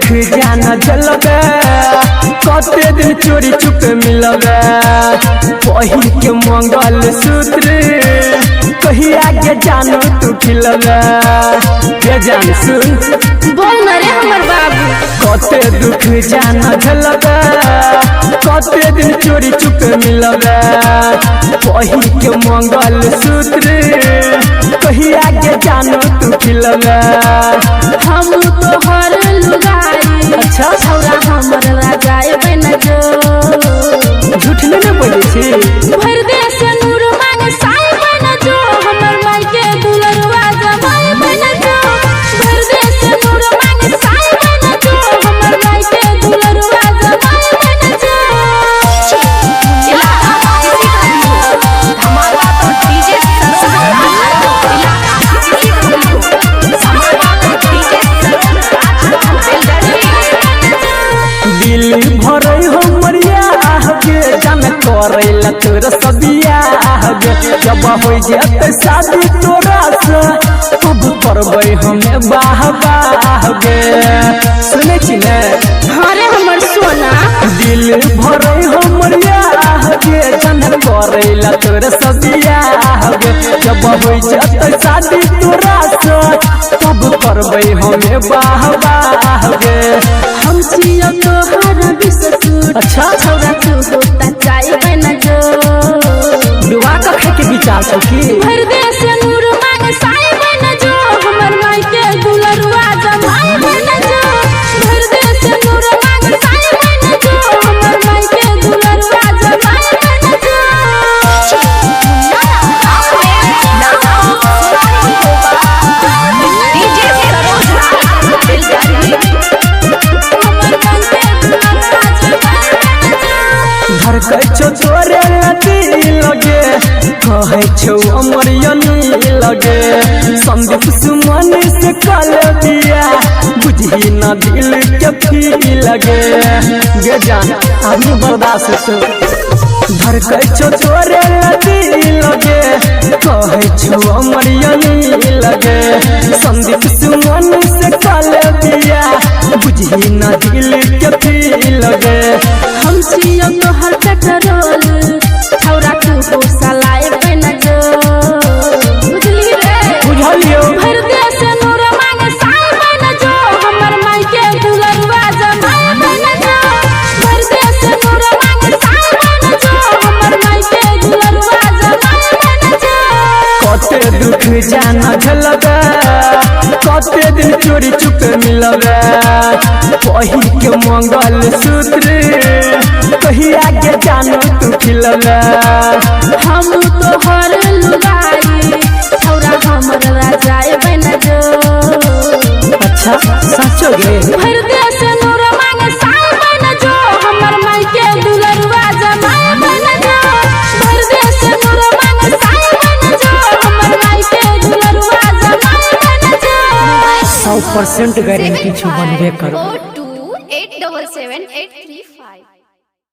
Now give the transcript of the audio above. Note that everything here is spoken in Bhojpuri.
दुख जाना जलबे कते दिन चोरी चुप मिलबे पहिर के मंगल सूत्र कहिया के जानो तू खिलबे ये जान सुन बोल न रे हमर बाबू कते दुख जाना जलबे कते दिन चोरी चुप मिलबे पहिर के मंगल सूत्र कहिया के जानो तू खिलबे हम तो हर लुगाई अच्छा छौरा हमर राजा बन जो झूठ नहीं बोले छी भर देश नूर मांग साई बन जो हमर माई के दुलरवा जमाई बन जो भर देश नूर मांग साई बन जो हमर माई के दुलरवा जमाई बन जो धमाका तो डीजे दिल भरे हमरिया के जन करैला तोर सदिया जब हो जाते शादी तोरा से तब करबै हमें बाह गे सुने छी ने हरे हमर सोना दिल भरे हमरिया के जन करैला तोर सदिया जब हो जाते शादी तोरा से तब करबै हमें बाह गे हम छियो तोहर बिसकुट अच्छा छौरा तू होता चाय बन जो डुबा कर खाए के विचार छौ की भर देश नूर मांग साई बन जो हमर माई के दुलरवा जमाई बन जो भर देश नूर मांग साई बन जो हमर माई के दुलरवा जमाई बन जो डीजे सरोज घर कछो तोरे लती लगे कहे छौ अमर यनी लगे संदीप सुमन से कल दिया बुझी न दिल के फी लगे गे जान आदमी बर्दाश्त से घर कछो तोरे लती लगे कहे छौ अमर यनी लगे संदीप सुमन से कल दिया बुझी न दिल के फी लगे हम छियो तोहर पेट्रोल छौरा तू हो सलाई बन जो बुझली रे बुझलियो भर देश नूर मांग साई बन जो हमर माई के दुलरवा जमाई बन जो भर देश नूर मांग साई बन जो हमर माई के दुलरवा जमाई बन जो कते दुख जाना झलबे कते दिन चोरी चुप मिलबे पहिर के मंगल सूत्र कहिया के जानो तू खिलबे हम तो हर लुगाई छौरा हमर राजा बन जो अच्छा सचो गे भर देश नूर मांग साई बन जो हमर माई के दुलरवा जमाई बन जो भर देश नूर मांग साई बन जो हमर माई के दुलरवा जमाई बन जो 100% गारंटी छौ बनबे करो।